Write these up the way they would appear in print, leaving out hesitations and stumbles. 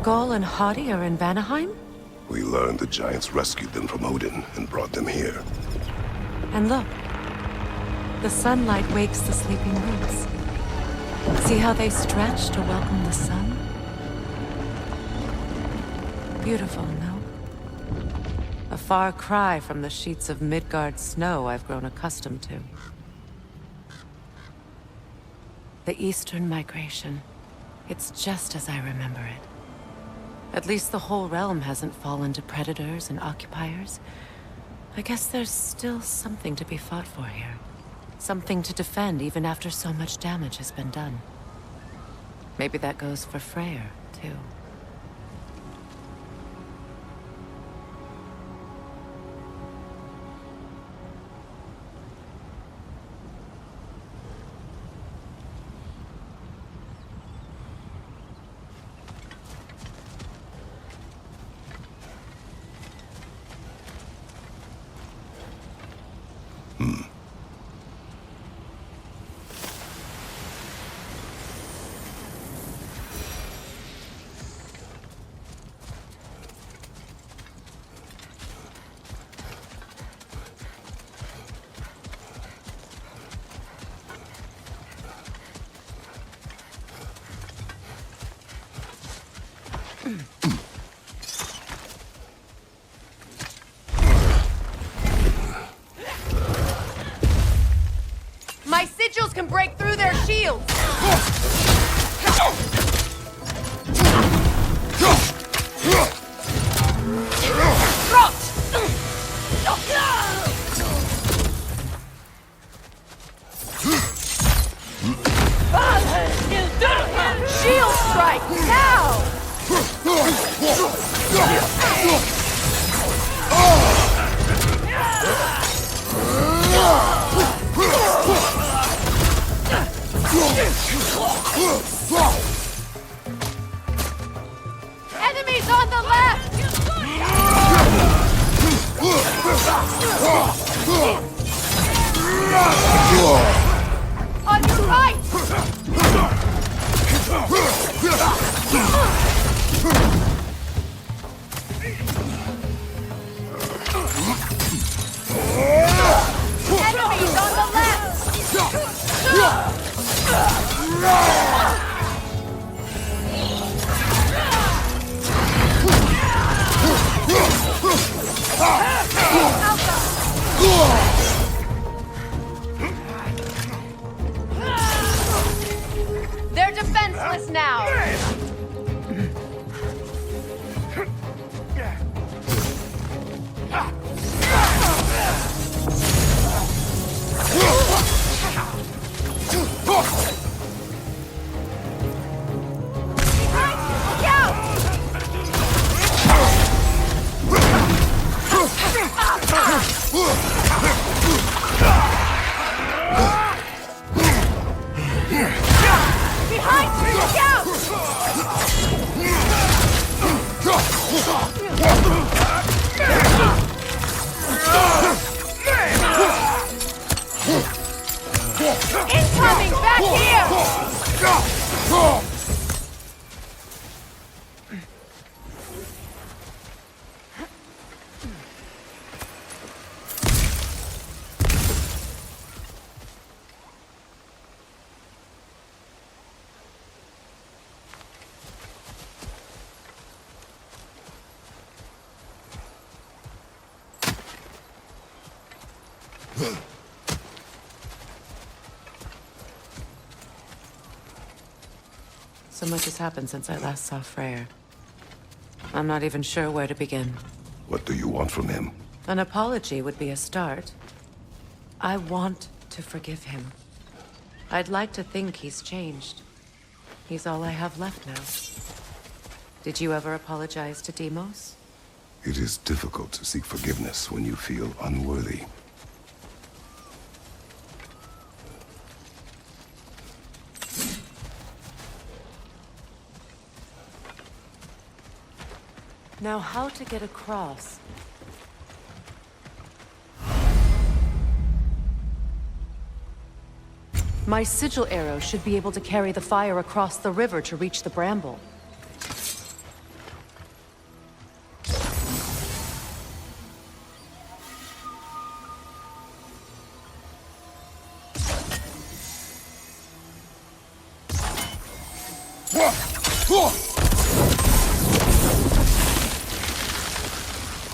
Skull and Hati are in Vanaheim? We learned the giants rescued them from Odin and brought them here. And look, the sunlight wakes the sleeping roots. See how they stretch to welcome the sun? Beautiful, no? A far cry from the sheets of Midgard snow I've grown accustomed to. The Eastern migration. It's just as I remember it. At least the whole realm hasn't fallen to predators and occupiers. I guess there's still something to be fought for here. Something to defend even after so much damage has been done. Maybe that goes for Freyr, too. My sigils can break through their shields! Shield strike, now! Enemies on the left! On your right! Enemies on the left! They're defenseless now! Incoming back here! So much has happened since I last saw Freyr. I'm not even sure where to begin. What do you want from him? An apology would be a start. I want to forgive him. I'd like to think he's changed. He's all I have left now. Did you ever apologize to Deimos? It is difficult to seek forgiveness when you feel unworthy. Now, how to get across? My sigil arrow should be able to carry the fire across the river to reach the bramble.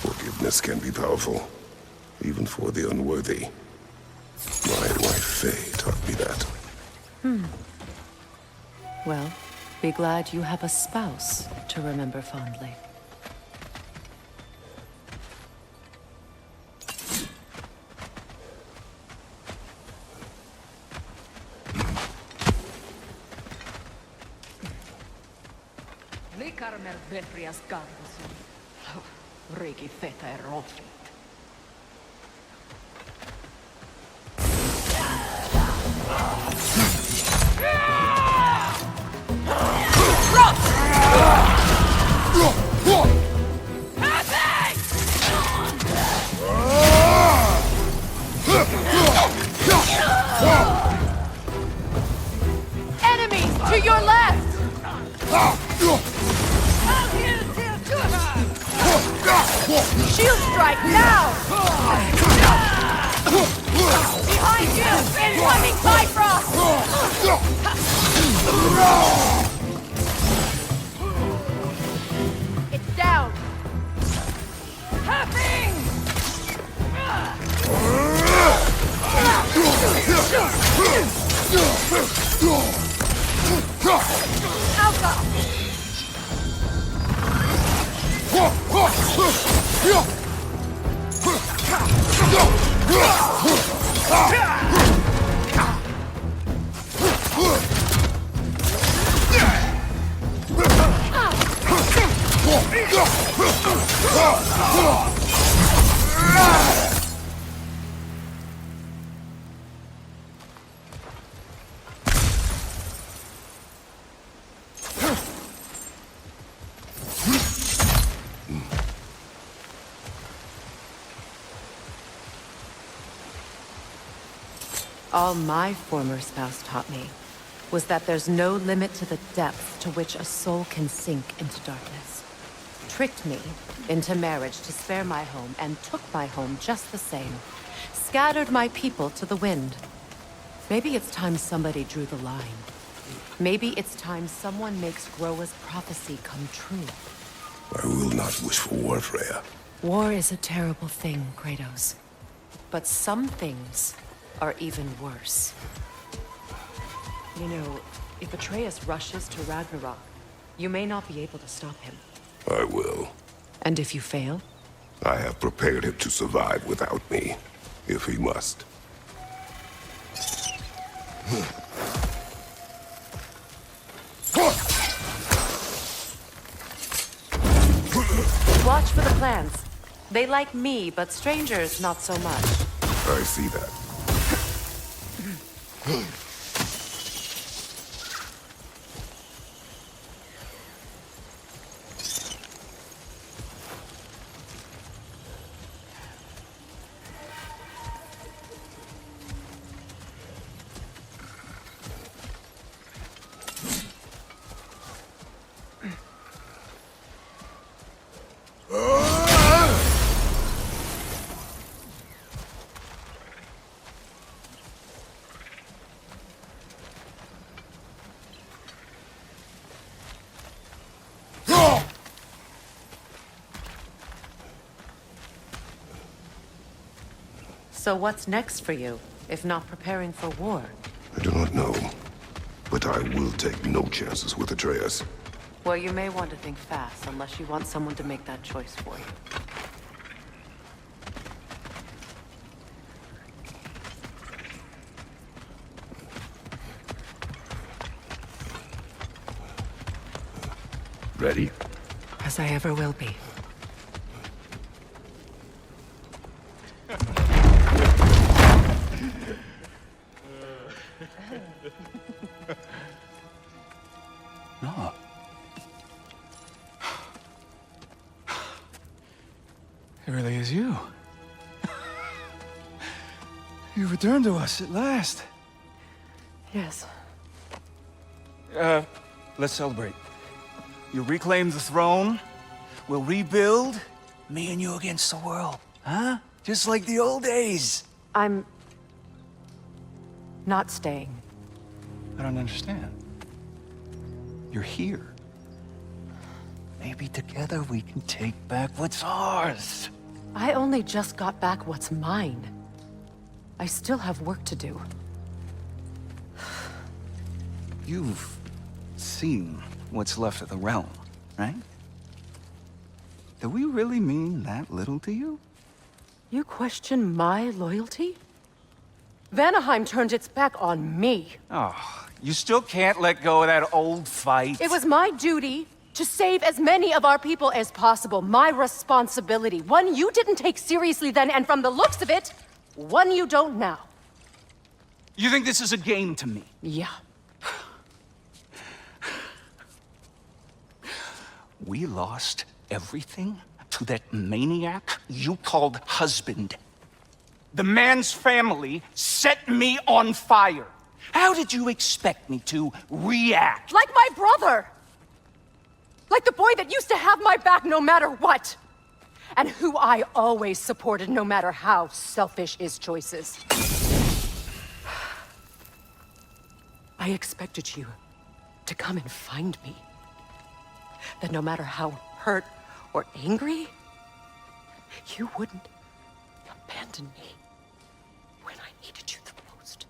Forgiveness can be powerful, even for the unworthy. My wife Faye taught me that. Well, be glad you have a spouse to remember fondly. Likarmer Belfrias Gardusin. Riki Theta e Rofi. Enemies to your left! Shield strike now! Behind you! Incoming Bifrost! It's down! Tapping! Alpha! All my former spouse taught me was that there's no limit to the depth to which a soul can sink into darkness. Tricked me into marriage to spare my home and took my home just the same. Scattered my people to the wind. Maybe it's time somebody drew the line. Maybe it's time someone makes Groa's prophecy come true. I will not wish for war, Freya. War is a terrible thing, Kratos. But some things are even worse. You know, if Atreus rushes to Ragnarok, you may not be able to stop him. I will. And if you fail? I have prepared him to survive without me, if he must. Watch for the plants. They like me, but strangers not so much. I see that. So what's next for you, if not preparing for war? I do not know, but I will take no chances with Atreus. Well, you may want to think fast, unless you want someone to make that choice for you. Ready? As I ever will be. No. It really is you. You returned to us at last. Yes. Let's celebrate. You reclaim the throne. We'll rebuild. Me and you against the world. Huh? Just like the old days. I'm not staying. I don't understand. You're here. Maybe together we can take back what's ours. I only just got back what's mine. I still have work to do. You've seen what's left of the realm, right? Do we really mean that little to you? You question my loyalty? Vanaheim turned its back on me. Oh, you still can't let go of that old fight? It was my duty to save as many of our people as possible. My responsibility. One you didn't take seriously then, and from the looks of it, one you don't now. You think this is a game to me? Yeah. We lost everything to that maniac you called husband. The man's family set me on fire. How did you expect me to react? Like my brother! Like the boy that used to have my back no matter what! And who I always supported no matter how selfish his choices. I expected you to come and find me. That no matter how hurt or angry, you wouldn't abandon me when I needed you the most.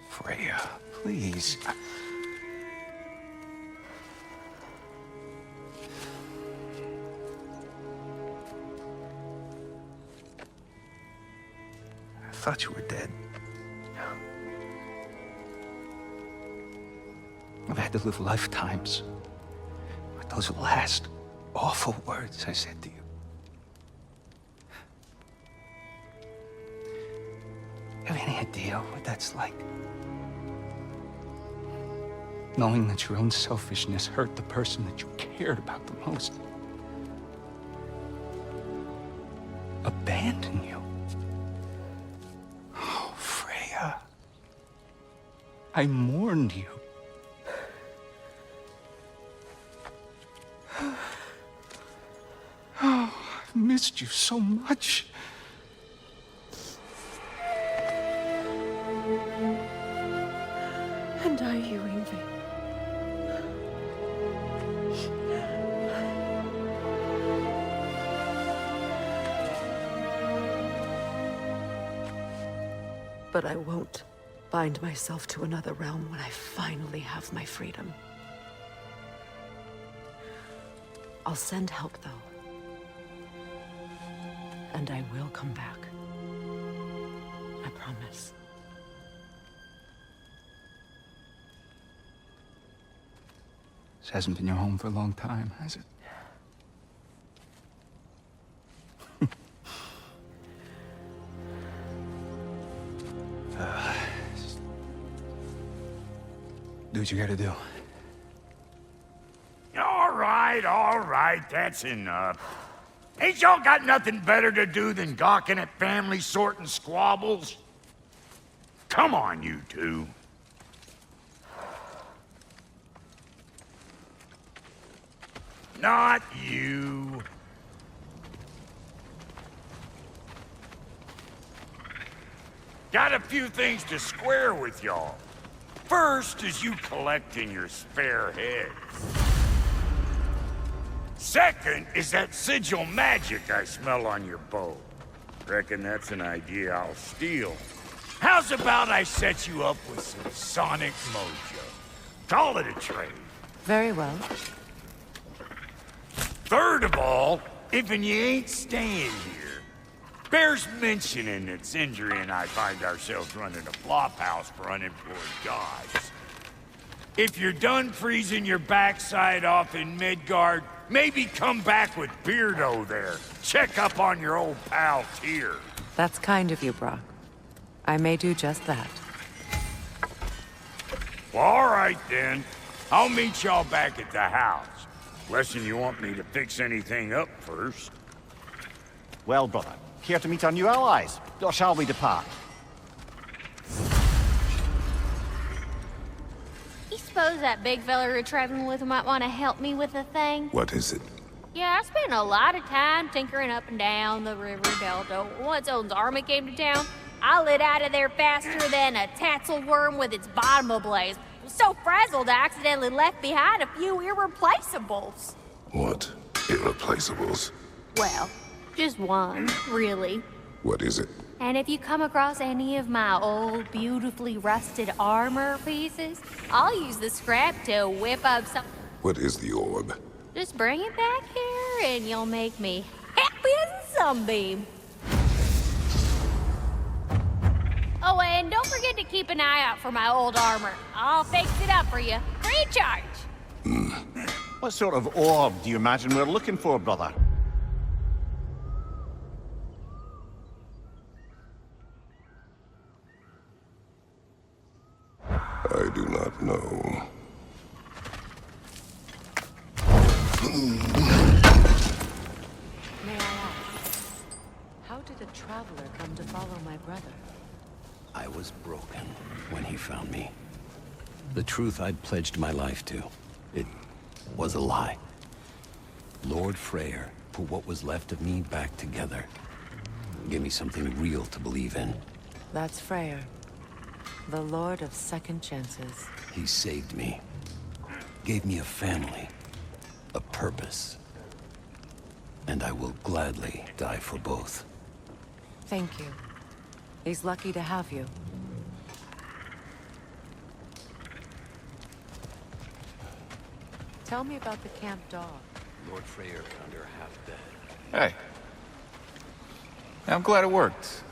Freya, please. I thought you were dead. I've had to live lifetimes with those last awful words I said to you. Have any idea what that's like? Knowing that your own selfishness hurt the person that you cared about the most. Abandon you. Oh, Freya. I mourned you. Oh, I've missed you so much. And are you, Ingvi? But I won't bind myself to another realm when I finally have my freedom. I'll send help, though. And I will come back. I promise. This hasn't been your home for a long time, has it? Do what you gotta do. All right, that's enough. Ain't y'all got nothing better to do than gawking at family sorting squabbles? Come on, you two. Not you. Got a few things to square with y'all. First is you collecting your spare heads. Second is that sigil magic I smell on your bow. Reckon that's an idea I'll steal. How's about I set you up with some sonic mojo? Call it a trade. Very well. Third of all, if you ain't staying here, bears mentioning that Sindri and I find ourselves running a flop house for unemployed gods. If you're done freezing your backside off in Midgard, maybe come back with Beardo there. Check up on your old pal Tyr. That's kind of you, Brock. I may do just that. Well, all right then. I'll meet y'all back at the house. Lesson you want me to fix anything up first. Well, brother, here to meet our new allies, or shall we depart? You suppose that big fella you're traveling with might want to help me with a thing? What is it? Yeah, I spent a lot of time tinkering up and down the river delta. Once Odin's army came to town, I lit out of there faster than a tatzel worm with its bottom ablaze. Was so frazzled I accidentally left behind a few irreplaceables. What irreplaceables? Well, just one, really. What is it? And if you come across any of my old, beautifully rusted armor pieces, I'll use the scrap to whip up some... What is the orb? Just bring it back here and you'll make me happy as a sunbeam. Oh, and don't forget to keep an eye out for my old armor. I'll fix it up for you. Free charge. What sort of orb do you imagine we're looking for, brother? I do not know. May I ask, how did a traveler come to follow my brother? I was broken when he found me. The truth I'd pledged my life to, it was a lie. Lord Freyr put what was left of me back together. Gave me something real to believe in. That's Freyr, the Lord of Second Chances. He saved me. Gave me a family. A purpose. And I will gladly die for both. Thank you. He's lucky to have you. Tell me about the camp dog. Lord Freyr found her half dead. Hey. I'm glad it worked.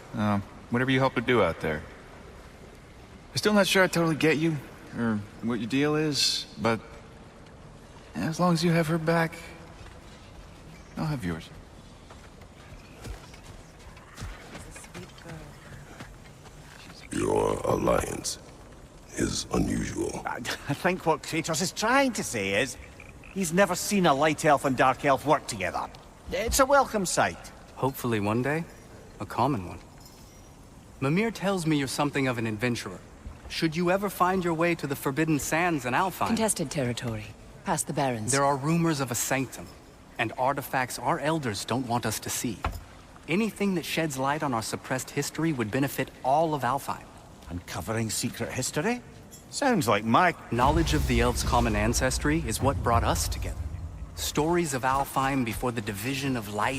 Whatever you helped her do out there. I'm still not sure I totally get you, or what your deal is, but as long as you have her back, I'll have yours. She's a sweet girl. Your alliance is unusual. I think what Kratos is trying to say is, he's never seen a light elf and dark elf work together. It's a welcome sight. Hopefully one day, a common one. Mimir tells me you're something of an adventurer. Should you ever find your way to the Forbidden Sands in Alfheim... Contested territory. Past the Barrens. There are rumors of a sanctum, and artifacts our elders don't want us to see. Anything that sheds light on our suppressed history would benefit all of Alfheim. Uncovering secret history? Sounds like my... Knowledge of the elves' common ancestry is what brought us together. Stories of Alfheim before the division of light